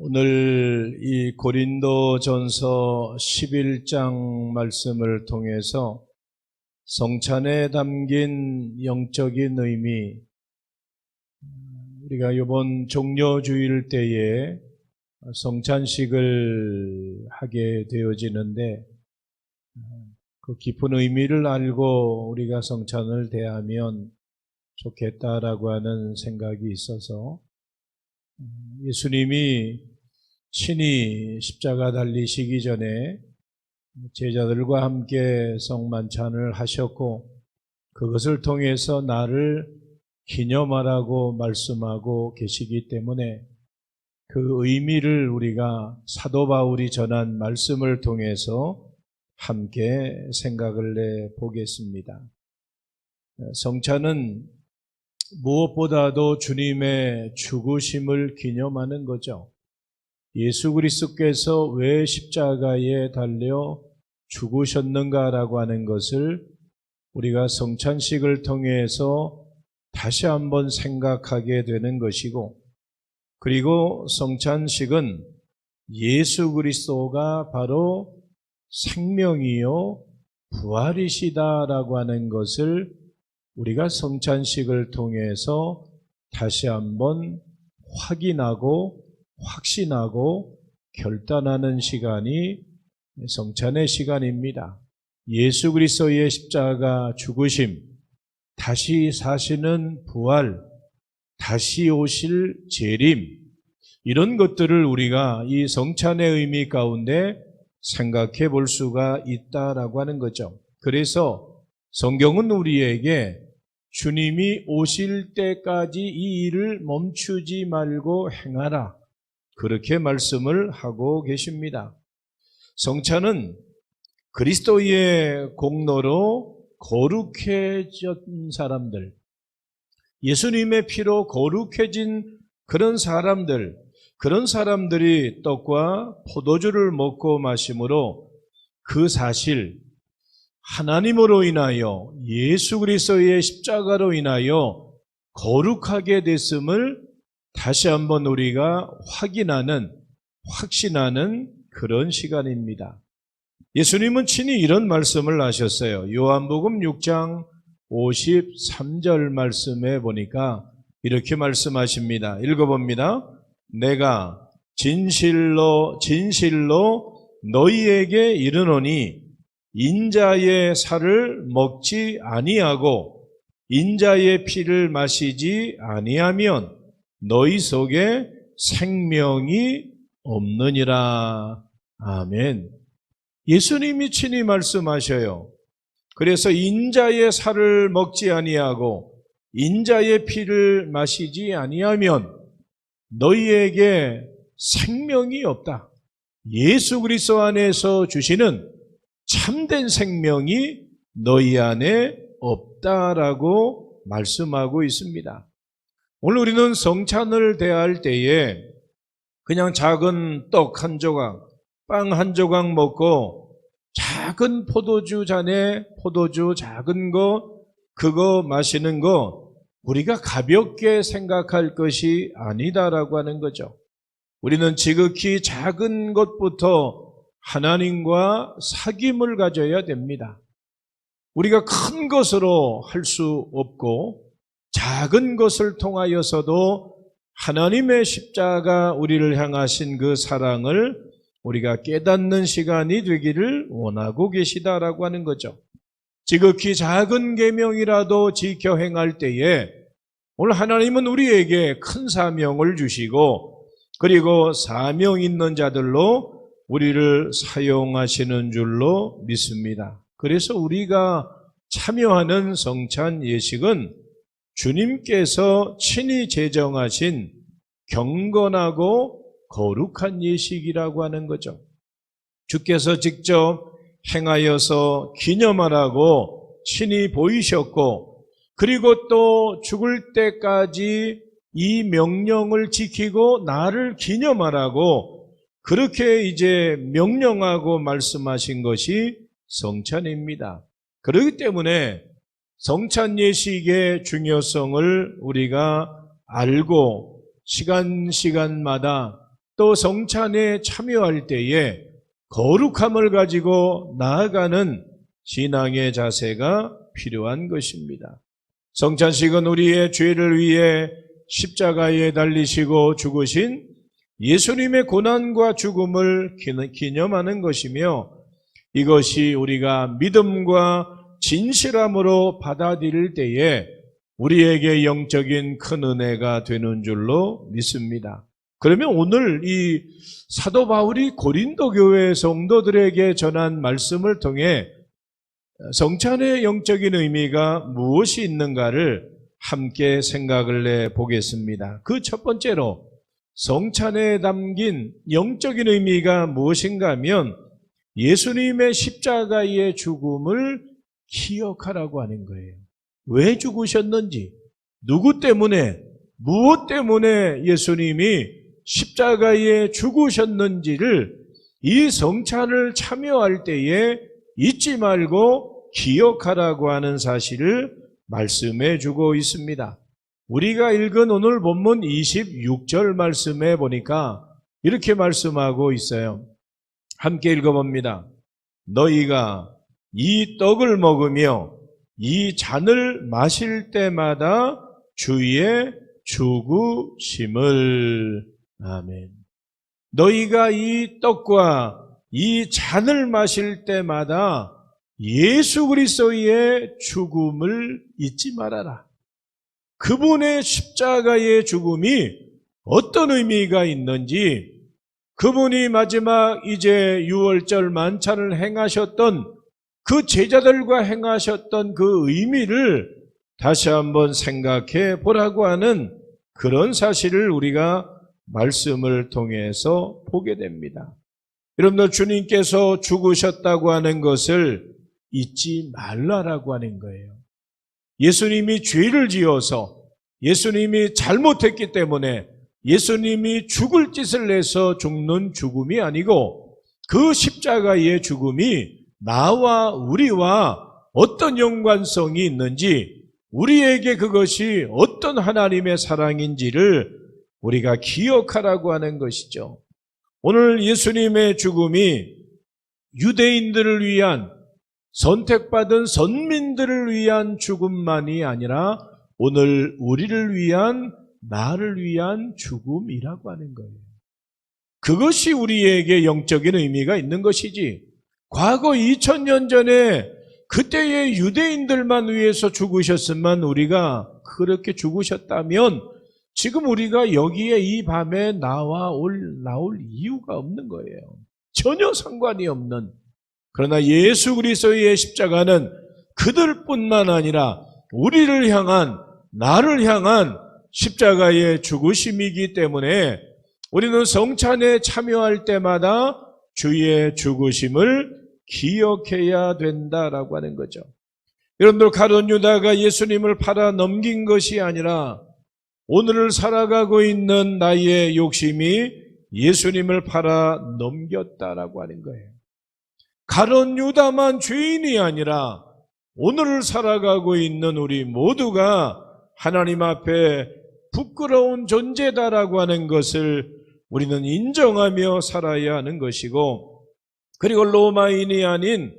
오늘 이 고린도전서 11장 말씀을 통해서 성찬에 담긴 영적인 의미, 우리가 이번 종료주일 때에 성찬식을 하게 되어지는데 그 깊은 의미를 알고 우리가 성찬을 대하면 좋겠다라고 하는 생각이 있어서 예수님이 친히 십자가 달리시기 전에 제자들과 함께 성만찬을 하셨고 그것을 통해서 나를 기념하라고 말씀하고 계시기 때문에 그 의미를 우리가 사도 바울이 전한 말씀을 통해서 함께 생각을 내보겠습니다. 성찬은 무엇보다도 주님의 죽으심을 기념하는 거죠. 예수 그리스도께서 왜 십자가에 달려 죽으셨는가라고 하는 것을 우리가 성찬식을 통해서 다시 한번 생각하게 되는 것이고, 그리고 성찬식은 예수 그리스도가 바로 생명이요 부활이시다라고 하는 것을 우리가 성찬식을 통해서 다시 한번 확인하고 확신하고 결단하는 시간이 성찬의 시간입니다. 예수 그리스도의 십자가 죽으심, 다시 사시는 부활, 다시 오실 재림, 이런 것들을 우리가 이 성찬의 의미 가운데 생각해 볼 수가 있다라고 하는 거죠. 그래서 성경은 우리에게 주님이 오실 때까지 이 일을 멈추지 말고 행하라, 그렇게 말씀을 하고 계십니다. 성찬은 그리스도의 공로로 거룩해진 사람들, 예수님의 피로 거룩해진 그런 사람들이 떡과 포도주를 먹고 마심으로 그 사실, 하나님으로 인하여 예수 그리스도의 십자가로 인하여 거룩하게 됐음을 다시 한번 우리가 확신하는 그런 시간입니다. 예수님은 친히 이런 말씀을 하셨어요. 요한복음 6장 53절 말씀에 보니까 이렇게 말씀하십니다. 읽어봅니다. 내가 진실로 너희에게 이르노니 인자의 살을 먹지 아니하고 인자의 피를 마시지 아니하면 너희 속에 생명이 없느니라. 아멘. 예수님이 친히 말씀하셔요. 그래서 인자의 살을 먹지 아니하고 인자의 피를 마시지 아니하면 너희에게 생명이 없다. 예수 그리스도 안에서 주시는 참된 생명이 너희 안에 없다라고 말씀하고 있습니다. 오늘 우리는 성찬을 대할 때에 그냥 작은 떡 한 조각, 빵 한 조각 먹고 작은 포도주 잔에 포도주 작은 거 그거 마시는 거 우리가 가볍게 생각할 것이 아니다라고 하는 거죠. 우리는 지극히 작은 것부터 하나님과 사귐을 가져야 됩니다. 우리가 큰 것으로 할 수 없고 작은 것을 통하여서도 하나님의 십자가 우리를 향하신 그 사랑을 우리가 깨닫는 시간이 되기를 원하고 계시다라고 하는 거죠. 지극히 작은 계명이라도 지켜 행할 때에 오늘 하나님은 우리에게 큰 사명을 주시고 그리고 사명 있는 자들로 우리를 사용하시는 줄로 믿습니다. 그래서 우리가 참여하는 성찬 예식은 주님께서 친히 제정하신 경건하고 거룩한 예식이라고 하는 거죠. 주께서 직접 행하여서 기념하라고 친히 보이셨고 그리고 또 죽을 때까지 이 명령을 지키고 나를 기념하라고 그렇게 이제 명령하고 말씀하신 것이 성찬입니다. 그렇기 때문에 성찬 예식의 중요성을 우리가 알고 시간마다 또 성찬에 참여할 때에 거룩함을 가지고 나아가는 신앙의 자세가 필요한 것입니다. 성찬식은 우리의 죄를 위해 십자가에 달리시고 죽으신 예수님의 고난과 죽음을 기념하는 것이며, 이것이 우리가 믿음과 진실함으로 받아들일 때에 우리에게 영적인 큰 은혜가 되는 줄로 믿습니다. 그러면 오늘 이 사도 바울이 고린도 교회 성도들에게 전한 말씀을 통해 성찬의 영적인 의미가 무엇이 있는가를 함께 생각을 해보겠습니다. 그 첫 번째로 성찬에 담긴 영적인 의미가 무엇인가 하면 예수님의 십자가의 죽음을 기억하라고 하는 거예요. 왜 죽으셨는지, 누구 때문에, 무엇 때문에 예수님이 십자가에 죽으셨는지를 이 성찬을 참여할 때에 잊지 말고 기억하라고 하는 사실을 말씀해 주고 있습니다. 우리가 읽은 오늘 본문 26절 말씀에 보니까 이렇게 말씀하고 있어요. 함께 읽어봅니다. 너희가 이 떡을 먹으며 이 잔을 마실 때마다 주의 죽으심을. 아멘. 너희가 이 떡과 이 잔을 마실 때마다 예수 그리스도의 죽음을 잊지 말아라. 그분의 십자가의 죽음이 어떤 의미가 있는지, 그분이 마지막 이제 유월절 만찬을 행하셨던 그 제자들과 행하셨던 그 의미를 다시 한번 생각해 보라고 하는 그런 사실을 우리가 말씀을 통해서 보게 됩니다. 여러분들, 주님께서 죽으셨다고 하는 것을 잊지 말라라고 하는 거예요. 예수님이 죄를 지어서, 예수님이 잘못했기 때문에 예수님이 죽을 짓을 내서 죽는 죽음이 아니고, 그 십자가의 죽음이 나와 우리와 어떤 연관성이 있는지, 우리에게 그것이 어떤 하나님의 사랑인지를 우리가 기억하라고 하는 것이죠. 오늘 예수님의 죽음이 유대인들을 위한, 선택받은 선민들을 위한 죽음만이 아니라 오늘 우리를 위한, 나를 위한 죽음이라고 하는 거예요. 그것이 우리에게 영적인 의미가 있는 것이지, 과거 2000년 전에 그때의 유대인들만 위해서 죽으셨으면, 우리가 그렇게 죽으셨다면 지금 우리가 여기에 이 밤에 나올 이유가 없는 거예요. 전혀 상관이 없는. 그러나 예수 그리스도의 십자가는 그들뿐만 아니라 우리를 향한, 나를 향한 십자가의 죽으심이기 때문에 우리는 성찬에 참여할 때마다 주의 죽으심을 기억해야 된다라고 하는 거죠. 여러분들, 가룟 유다가 예수님을 팔아 넘긴 것이 아니라 오늘을 살아가고 있는 나의 욕심이 예수님을 팔아 넘겼다라고 하는 거예요. 가룟 유다만 죄인이 아니라 오늘을 살아가고 있는 우리 모두가 하나님 앞에 부끄러운 존재다라고 하는 것을 우리는 인정하며 살아야 하는 것이고, 그리고 로마인이 아닌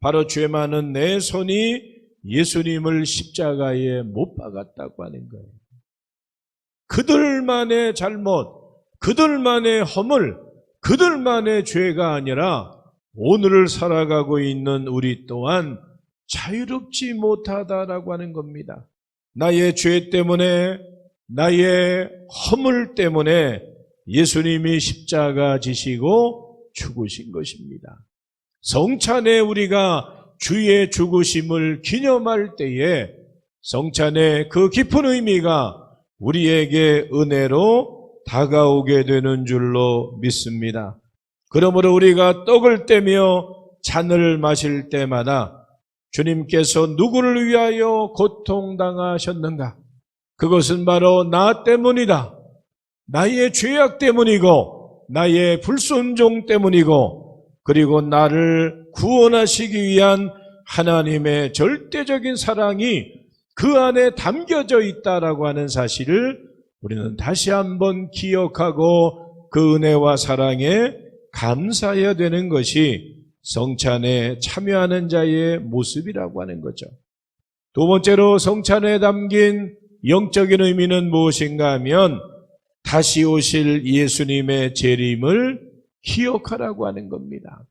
바로 죄 많은 내 손이 예수님을 십자가에 못 박았다고 하는 거예요. 그들만의 잘못, 그들만의 허물, 그들만의 죄가 아니라 오늘을 살아가고 있는 우리 또한 자유롭지 못하다라고 하는 겁니다. 나의 죄 때문에, 나의 허물 때문에 예수님이 십자가 지시고 죽으신 것입니다. 성찬에 우리가 주의 죽으심을 기념할 때에 성찬의 그 깊은 의미가 우리에게 은혜로 다가오게 되는 줄로 믿습니다. 그러므로 우리가 떡을 떼며 잔을 마실 때마다 주님께서 누구를 위하여 고통당하셨는가? 그것은 바로 나 때문이다. 나의 죄악 때문이고, 나의 불순종 때문이고, 그리고 나를 구원하시기 위한 하나님의 절대적인 사랑이 그 안에 담겨져 있다라고 하는 사실을 우리는 다시 한번 기억하고 그 은혜와 사랑에 감사해야 되는 것이 성찬에 참여하는 자의 모습이라고 하는 거죠. 두 번째로 성찬에 담긴 영적인 의미는 무엇인가 하면 다시 오실 예수님의 재림을 기억하라고 하는 겁니다.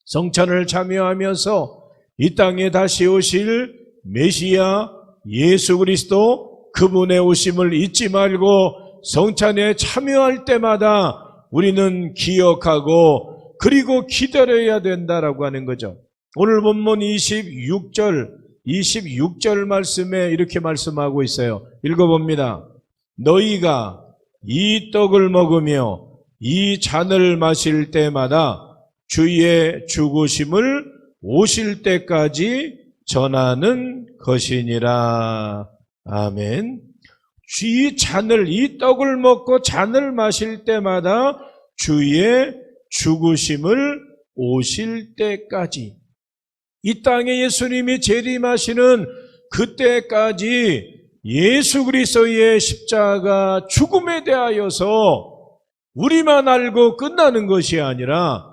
성찬을 참여하면서 이 땅에 다시 오실 메시아 예수 그리스도 그분의 오심을 잊지 말고 성찬에 참여할 때마다 우리는 기억하고 그리고 기다려야 된다라고 하는 거죠. 오늘 본문 26절 말씀에 이렇게 말씀하고 있어요. 읽어봅니다. 너희가 이 떡을 먹으며 이 잔을 마실 때마다 주의 죽으심을 오실 때까지 전하는 것이니라. 아멘. 이 떡을 먹고 잔을 마실 때마다 주의 죽으심을 오실 때까지, 이 땅에 예수님이 재림하시는 그때까지 예수 그리스도의 십자가 죽음에 대하여서 우리만 알고 끝나는 것이 아니라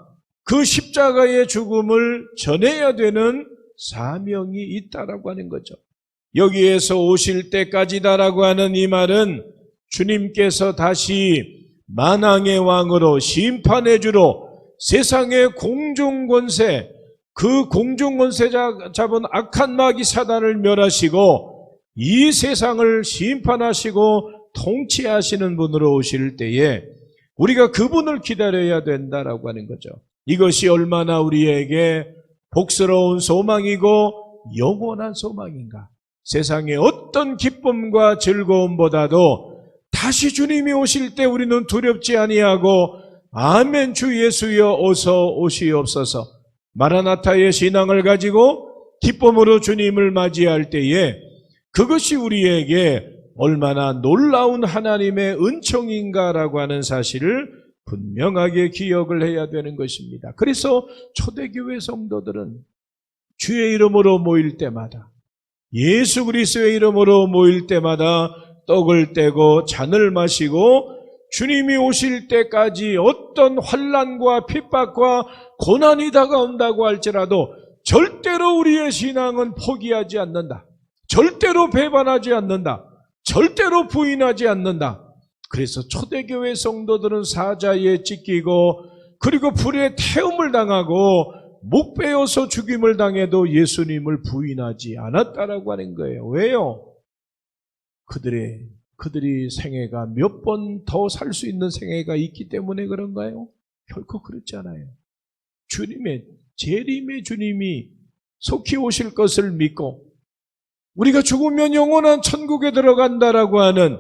그 십자가의 죽음을 전해야 되는 사명이 있다라고 하는 거죠. 여기에서 오실 때까지다라고 하는 이 말은 주님께서 다시 만왕의 왕으로 심판의 주로 세상의 공중권세, 그 공중권세 잡은 악한 마귀 사단을 멸하시고 이 세상을 심판하시고 통치하시는 분으로 오실 때에 우리가 그분을 기다려야 된다라고 하는 거죠. 이것이 얼마나 우리에게 복스러운 소망이고 영원한 소망인가. 세상의 어떤 기쁨과 즐거움보다도 다시 주님이 오실 때 우리는 두렵지 아니하고 아멘 주 예수여 어서 오시옵소서, 마라나타의 신앙을 가지고 기쁨으로 주님을 맞이할 때에 그것이 우리에게 얼마나 놀라운 하나님의 은총인가라고 하는 사실을 분명하게 기억을 해야 되는 것입니다. 그래서 초대교회 성도들은 주의 이름으로 모일 때마다, 예수 그리스도의 이름으로 모일 때마다 떡을 떼고 잔을 마시고 주님이 오실 때까지 어떤 환난과 핍박과 고난이 다가온다고 할지라도 절대로 우리의 신앙은 포기하지 않는다. 절대로 배반하지 않는다. 절대로 부인하지 않는다. 그래서 초대교회 성도들은 사자에 찢기고 그리고 불에 태움을 당하고 목 베어서 죽임을 당해도 예수님을 부인하지 않았다라고 하는 거예요. 왜요? 그들이 생애가 몇 번 더 살 수 있는 생애가 있기 때문에 그런가요? 결코 그렇지 않아요. 재림의 주님이 속히 오실 것을 믿고 우리가 죽으면 영원한 천국에 들어간다라고 하는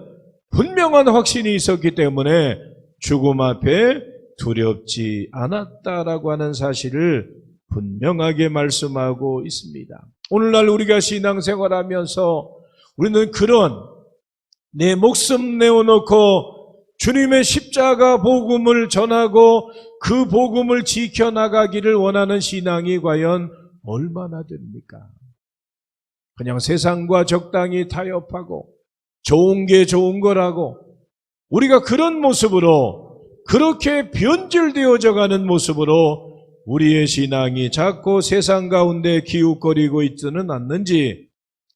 분명한 확신이 있었기 때문에 죽음 앞에 두렵지 않았다라고 하는 사실을 분명하게 말씀하고 있습니다. 오늘날 우리가 신앙생활하면서 우리는 그런 내 목숨 내어놓고 주님의 십자가 복음을 전하고 그 복음을 지켜나가기를 원하는 신앙이 과연 얼마나 됩니까? 그냥 세상과 적당히 타협하고 좋은 게 좋은 거라고 우리가 그런 모습으로 그렇게 변질되어져 가는 모습으로 우리의 신앙이 자꾸 세상 가운데 기웃거리고 있지는 않는지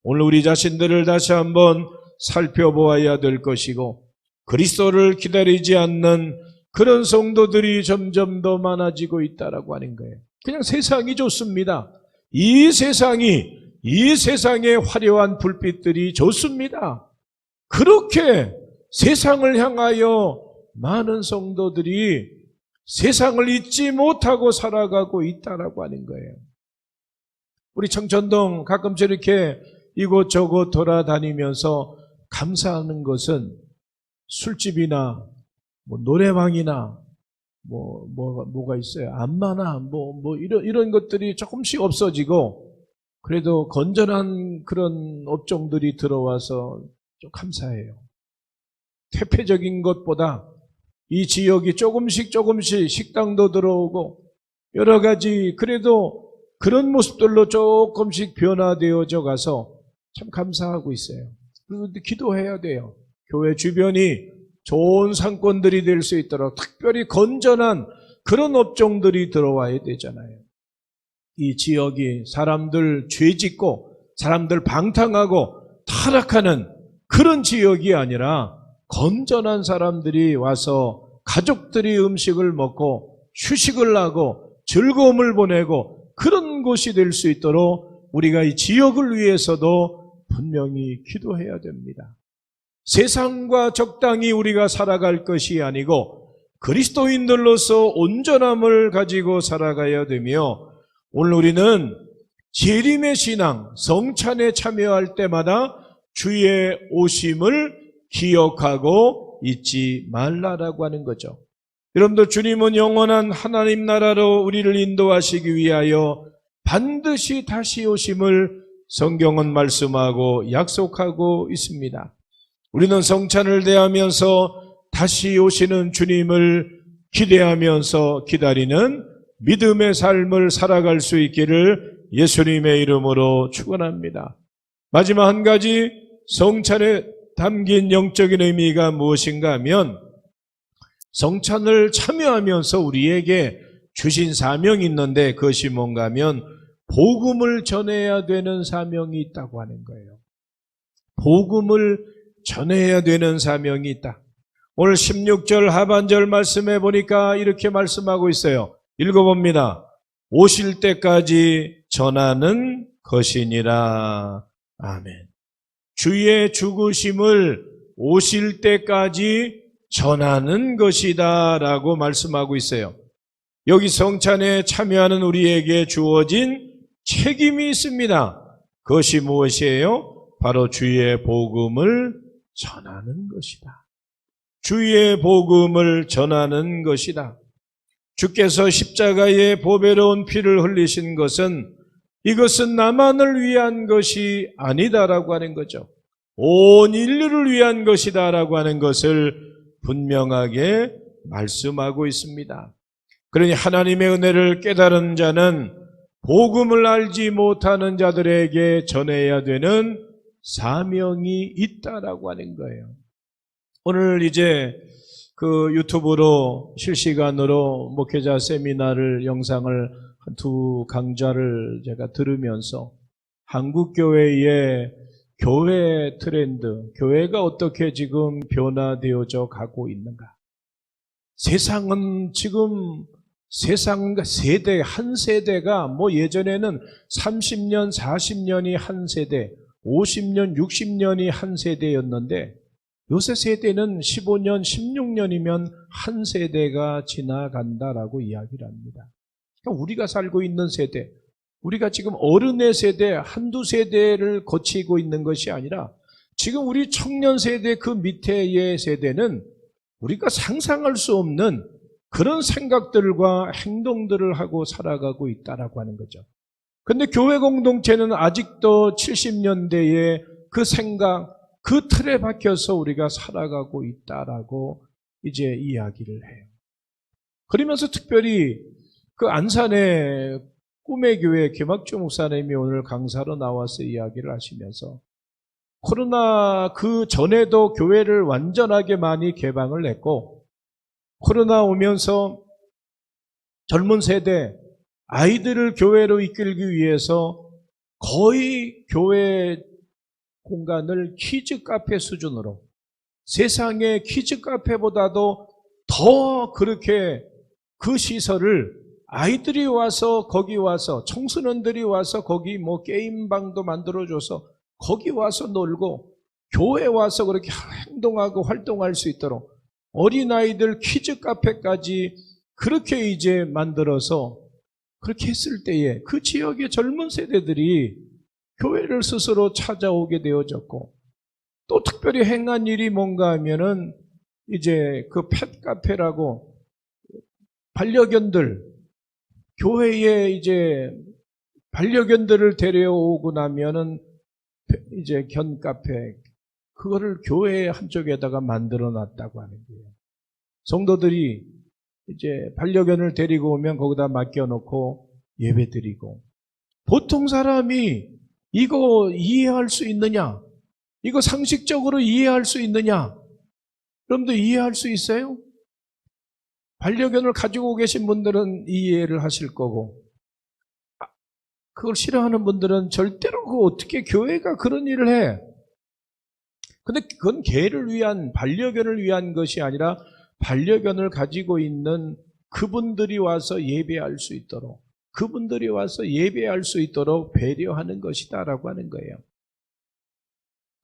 오늘 우리 자신들을 다시 한번 살펴보아야 될 것이고 그리스도를 기다리지 않는 그런 성도들이 점점 더 많아지고 있다라고 하는 거예요. 그냥 세상이 좋습니다. 이 세상의 화려한 불빛들이 좋습니다. 그렇게 세상을 향하여 많은 성도들이 세상을 잊지 못하고 살아가고 있다라고 하는 거예요. 우리 청천동 가끔씩 이렇게 이곳저곳 돌아다니면서 감사하는 것은 술집이나 노래방이나 뭐가 있어요. 안마나 이런 것들이 조금씩 없어지고 그래도 건전한 그런 업종들이 들어와서 좀 감사해요. 대표적인 것보다 이 지역이 조금씩 식당도 들어오고 여러 가지 그래도 그런 모습들로 조금씩 변화되어져 가서 참 감사하고 있어요. 그런데 기도해야 돼요. 교회 주변이 좋은 상권들이 될 수 있도록 특별히 건전한 그런 업종들이 들어와야 되잖아요. 이 지역이 사람들 죄짓고 사람들 방탕하고 타락하는 그런 지역이 아니라 건전한 사람들이 와서 가족들이 음식을 먹고 휴식을 하고 즐거움을 보내고 그런 곳이 될 수 있도록 우리가 이 지역을 위해서도 분명히 기도해야 됩니다. 세상과 적당히 우리가 살아갈 것이 아니고 그리스도인들로서 온전함을 가지고 살아가야 되며, 오늘 우리는 재림의 신앙, 성찬에 참여할 때마다 주의 오심을 기억하고 잊지 말라라고 하는 거죠. 여러분들, 주님은 영원한 하나님 나라로 우리를 인도하시기 위하여 반드시 다시 오심을 성경은 말씀하고 약속하고 있습니다. 우리는 성찬을 대하면서 다시 오시는 주님을 기대하면서 기다리는 믿음의 삶을 살아갈 수 있기를 예수님의 이름으로 축원합니다. 마지막 한 가지, 성찬에 담긴 영적인 의미가 무엇인가 하면, 성찬을 참여하면서 우리에게 주신 사명이 있는데 그것이 뭔가 하면 복음을 전해야 되는 사명이 있다고 하는 거예요. 복음을 전해야 되는 사명이 있다. 오늘 16절 하반절 말씀해 보니까 이렇게 말씀하고 있어요. 읽어봅니다. 오실 때까지 전하는 것이니라. 아멘. 주의 죽으심을 오실 때까지 전하는 것이다 라고 말씀하고 있어요. 여기 성찬에 참여하는 우리에게 주어진 책임이 있습니다. 그것이 무엇이에요? 바로 주의 복음을 전하는 것이다. 주의 복음을 전하는 것이다. 주께서 십자가에 보배로운 피를 흘리신 것은 이것은 나만을 위한 것이 아니다라고 하는 거죠. 온 인류를 위한 것이다라고 하는 것을 분명하게 말씀하고 있습니다. 그러니 하나님의 은혜를 깨달은 자는 복음을 알지 못하는 자들에게 전해야 되는 사명이 있다라고 하는 거예요. 오늘 이제 그 유튜브로 실시간으로 목회자 세미나를 영상을 한 두 강좌를 제가 들으면서 한국 교회의 교회 트렌드, 교회가 어떻게 지금 변화되어져 가고 있는가? 세상은 지금 세대, 한 세대가 예전에는 30년, 40년이 한 세대, 50년, 60년이 한 세대였는데 요새 세대는 15년, 16년이면 한 세대가 지나간다라고 이야기를 합니다. 그러니까 우리가 살고 있는 세대, 우리가 지금 어른의 세대, 한두 세대를 거치고 있는 것이 아니라 지금 우리 청년 세대 그 밑에의 세대는 우리가 상상할 수 없는 그런 생각들과 행동들을 하고 살아가고 있다라고 하는 거죠. 그런데 교회 공동체는 아직도 70년대의 그 생각, 그 틀에 박혀서 우리가 살아가고 있다라고 이제 이야기를 해요. 그러면서 특별히 그 안산의 꿈의 교회 김학주 목사님이 오늘 강사로 나와서 이야기를 하시면서 코로나 그 전에도 교회를 완전하게 많이 개방을 했고 코로나 오면서 젊은 세대 아이들을 교회로 이끌기 위해서 거의 교회 공간을 키즈 카페 수준으로, 세상의 키즈 카페보다도 더 그렇게 그 시설을 아이들이 와서 거기 와서, 청소년들이 와서 거기 게임방도 만들어줘서 거기 와서 놀고 교회 와서 그렇게 행동하고 활동할 수 있도록 어린아이들 키즈 카페까지 그렇게 이제 만들어서 그렇게 했을 때에 그 지역의 젊은 세대들이 교회를 스스로 찾아오게 되어졌고, 또 특별히 행한 일이 뭔가 하면은 이제 그 펫카페라고 반려견들, 교회에 이제 반려견들을 데려오고 나면은 이제 견카페, 그거를 교회 한쪽에다가 만들어 놨다고 하는 거예요. 성도들이 이제 반려견을 데리고 오면 거기다 맡겨놓고 예배 드리고, 보통 사람이 이거 이해할 수 있느냐? 이거 상식적으로 이해할 수 있느냐? 여러분도 이해할 수 있어요? 반려견을 가지고 계신 분들은 이해를 하실 거고, 그걸 싫어하는 분들은 절대로 어떻게 교회가 그런 일을 해? 근데 그건 반려견을 위한 것이 아니라 반려견을 가지고 있는 그분들이 와서 예배할 수 있도록, 그분들이 와서 예배할 수 있도록 배려하는 것이다라고 하는 거예요.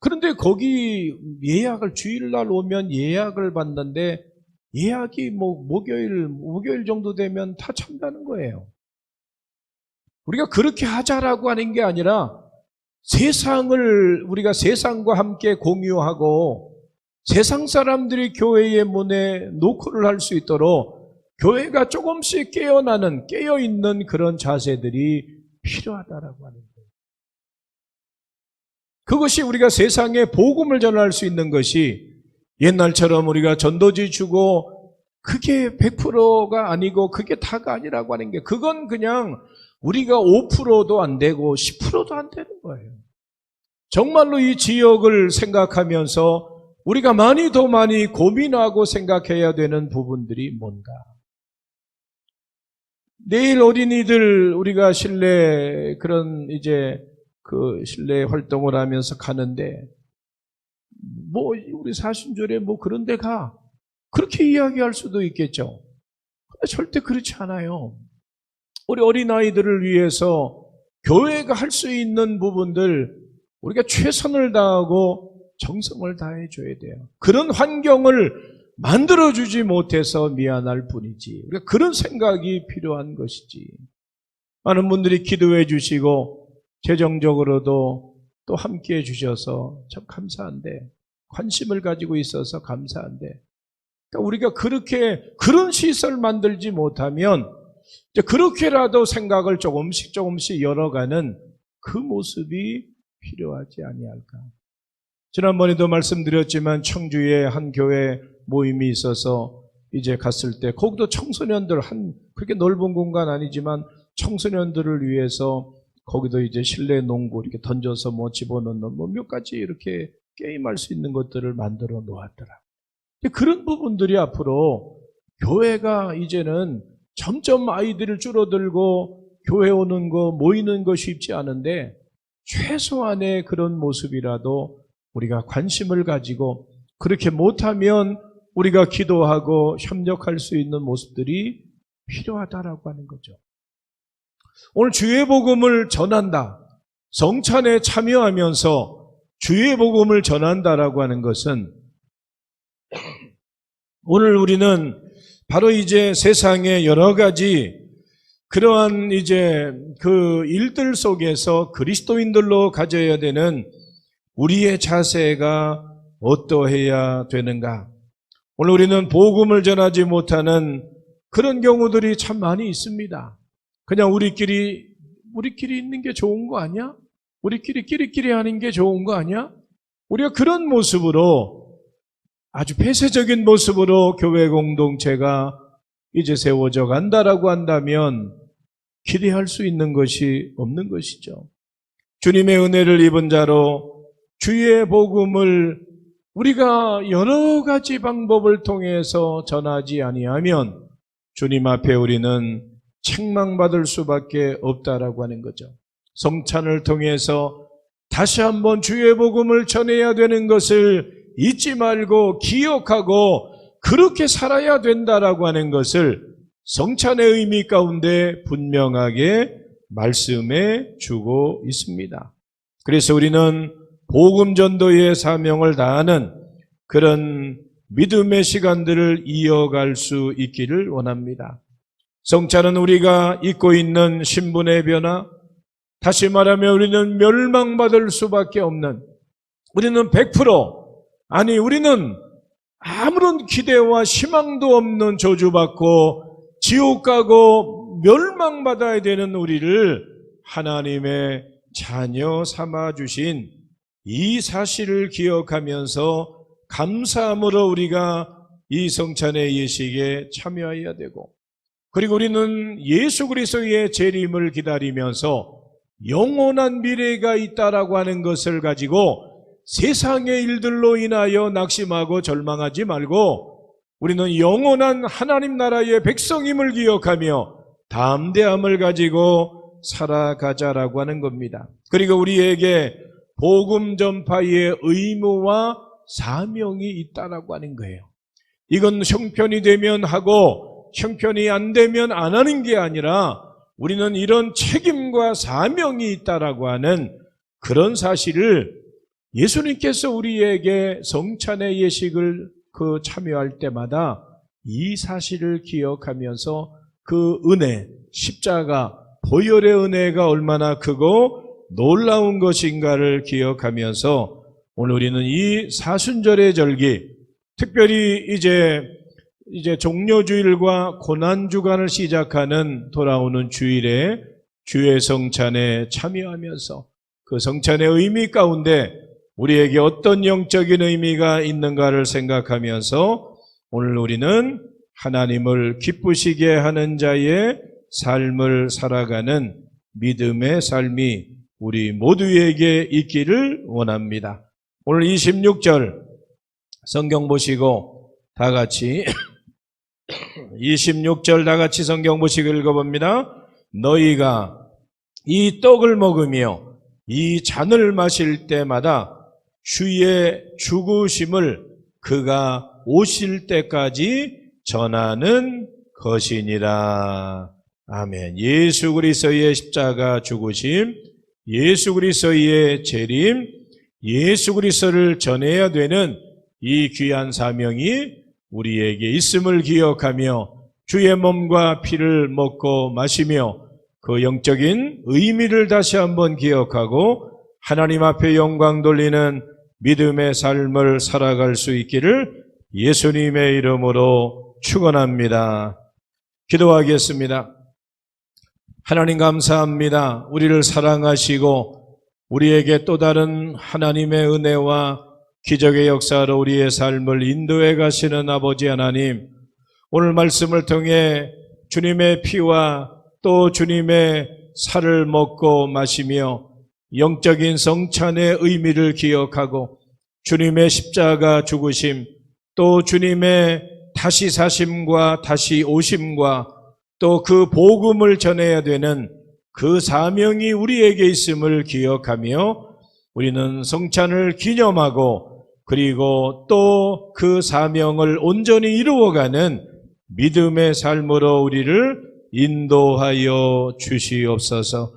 그런데 거기 주일날 오면 예약을 받는데 예약이 목요일 정도 되면 다 찬다는 거예요. 우리가 그렇게 하자라고 하는 게 아니라 우리가 세상과 함께 공유하고 세상 사람들이 교회의 문에 노크를 할 수 있도록 교회가 조금씩 깨어있는 그런 자세들이 필요하다라고 하는 거예요. 그것이 우리가 세상에 복음을 전할 수 있는 것이 옛날처럼 우리가 전도지 주고 그게 100%가 아니고 그게 다가 아니라고 하는 게, 그건 그냥 우리가 5%도 안 되고 10%도 안 되는 거예요. 정말로 이 지역을 생각하면서 우리가 더 많이 고민하고 생각해야 되는 부분들이 뭔가. 내일 어린이들 우리가 실내 실내 활동을 하면서 가는데 우리 사순절에 그런 데 가. 그렇게 이야기할 수도 있겠죠. 근데 절대 그렇지 않아요. 우리 어린아이들을 위해서 교회가 할 수 있는 부분들 우리가 최선을 다하고 정성을 다해 줘야 돼요. 그런 환경을 만들어주지 못해서 미안할 뿐이지. 우리가 그런 생각이 필요한 것이지. 많은 분들이 기도해 주시고 재정적으로도 또 함께해 주셔서 참 감사한데, 관심을 가지고 있어서 감사한데, 그러니까 우리가 그런 시설 만들지 못하면 이제 그렇게라도 생각을 조금씩 열어가는 그 모습이 필요하지 아니할까. 지난번에도 말씀드렸지만 청주에 한 교회 모임이 있어서 이제 갔을 때 거기도 청소년들 그렇게 넓은 공간 아니지만 청소년들을 위해서 거기도 이제 실내 농구 이렇게 던져서 집어넣는 몇 가지 이렇게 게임할 수 있는 것들을 만들어 놓았더라. 그런 부분들이 앞으로 교회가 이제는 점점 아이들을 줄어들고 교회 오는 거 모이는 거 쉽지 않은데 최소한의 그런 모습이라도 우리가 관심을 가지고, 그렇게 못하면 우리가 기도하고 협력할 수 있는 모습들이 필요하다라고 하는 거죠. 오늘 주의 복음을 전한다, 성찬에 참여하면서 주의 복음을 전한다라고 하는 것은 오늘 우리는 바로 이제 세상의 여러 가지 그러한 이제 그 일들 속에서 그리스도인들로 가져야 되는 우리의 자세가 어떠해야 되는가. 오늘 우리는 복음을 전하지 못하는 그런 경우들이 참 많이 있습니다. 그냥 우리끼리 있는 게 좋은 거 아니야? 끼리끼리 하는 게 좋은 거 아니야? 우리가 그런 모습으로, 아주 폐쇄적인 모습으로 교회 공동체가 이제 세워져 간다라고 한다면 기대할 수 있는 것이 없는 것이죠. 주님의 은혜를 입은 자로 주의 복음을 우리가 여러 가지 방법을 통해서 전하지 아니하면 주님 앞에 우리는 책망받을 수밖에 없다라고 하는 거죠. 성찬을 통해서 다시 한번 주의 복음을 전해야 되는 것을 잊지 말고 기억하고 그렇게 살아야 된다라고 하는 것을 성찬의 의미 가운데 분명하게 말씀해 주고 있습니다. 그래서 우리는 복음 전도의 사명을 다하는 그런 믿음의 시간들을 이어갈 수 있기를 원합니다. 성찬은 우리가 입고 있는 신분의 변화, 다시 말하면 우리는 멸망받을 수밖에 없는, 우리는 100%, 우리는 아무런 기대와 희망도 없는 저주받고 지옥 가고 멸망받아야 되는 우리를 하나님의 자녀 삼아주신 이 사실을 기억하면서 감사함으로 우리가 이 성찬의 예식에 참여해야 되고, 그리고 우리는 예수 그리스도의 재림을 기다리면서 영원한 미래가 있다라고 하는 것을 가지고 세상의 일들로 인하여 낙심하고 절망하지 말고 우리는 영원한 하나님 나라의 백성임을 기억하며 담대함을 가지고 살아가자라고 하는 겁니다. 그리고 우리에게 복음 전파의 의무와 사명이 있다라고 하는 거예요. 이건 형편이 되면 하고 형편이 안 되면 안 하는 게 아니라 우리는 이런 책임과 사명이 있다라고 하는 그런 사실을 예수님께서 우리에게 성찬의 예식을 참여할 때마다 이 사실을 기억하면서 그 은혜, 십자가, 보혈의 은혜가 얼마나 크고 놀라운 것인가를 기억하면서 오늘 우리는 이 사순절의 절기, 특별히 이제 종료주일과 고난주간을 시작하는 돌아오는 주일에 주의 성찬에 참여하면서 그 성찬의 의미 가운데 우리에게 어떤 영적인 의미가 있는가를 생각하면서 오늘 우리는 하나님을 기쁘시게 하는 자의 삶을 살아가는 믿음의 삶이 우리 모두에게 있기를 원합니다. 오늘 26절 성경 보시고 다 같이 26절 다 같이 성경 보시고 읽어봅니다. 너희가 이 떡을 먹으며 이 잔을 마실 때마다 주의 죽으심을 그가 오실 때까지 전하는 것이니라. 아멘. 예수 그리스도의 십자가 죽으심, 예수 그리스도의 재림, 예수 그리스도를 전해야 되는 이 귀한 사명이 우리에게 있음을 기억하며 주의 몸과 피를 먹고 마시며 그 영적인 의미를 다시 한번 기억하고 하나님 앞에 영광 돌리는 믿음의 삶을 살아갈 수 있기를 예수님의 이름으로 축원합니다. 기도하겠습니다. 하나님 감사합니다. 우리를 사랑하시고 우리에게 또 다른 하나님의 은혜와 기적의 역사로 우리의 삶을 인도해 가시는 아버지 하나님, 오늘 말씀을 통해 주님의 피와 또 주님의 살을 먹고 마시며 영적인 성찬의 의미를 기억하고 주님의 십자가 죽으심, 또 주님의 다시 사심과 다시 오심과 또 그 복음을 전해야 되는 그 사명이 우리에게 있음을 기억하며 우리는 성찬을 기념하고 그리고 또 그 사명을 온전히 이루어가는 믿음의 삶으로 우리를 인도하여 주시옵소서.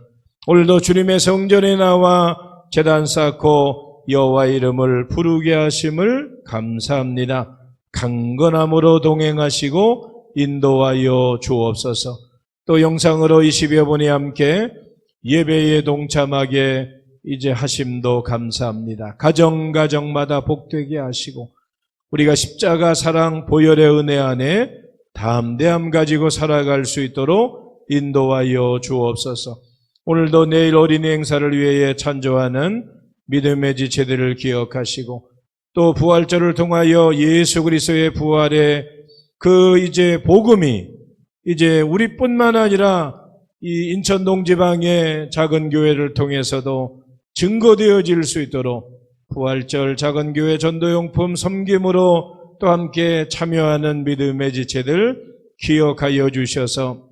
오늘도 주님의 성전에 나와 제단 쌓고 여호와 이름을 부르게 하심을 감사합니다. 강건함으로 동행하시고 인도하여 주옵소서. 또 영상으로 20여 분이 함께 예배에 동참하게 이제 하심도 감사합니다. 가정마다 복되게 하시고 우리가 십자가 사랑 보혈의 은혜 안에 담대함 가지고 살아갈 수 있도록 인도하여 주옵소서. 오늘도 내일 어린이 행사를 위해 찬조하는 믿음의 지체들을 기억하시고 또 부활절을 통하여 예수 그리스도의 부활의 그 이제 복음이 이제 우리뿐만 아니라 이 인천 동지방의 작은 교회를 통해서도 증거되어질 수 있도록 부활절 작은 교회 전도용품 섬김으로 또 함께 참여하는 믿음의 지체들 기억하여 주셔서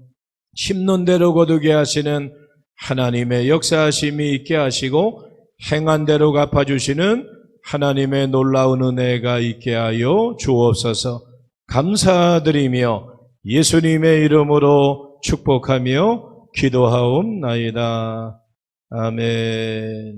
심는 대로 거두게 하시는 하나님의 역사하심이 있게 하시고 행한 대로 갚아주시는 하나님의 놀라운 은혜가 있게 하여 주옵소서. 감사드리며 예수님의 이름으로 축복하며 기도하옵나이다. 아멘.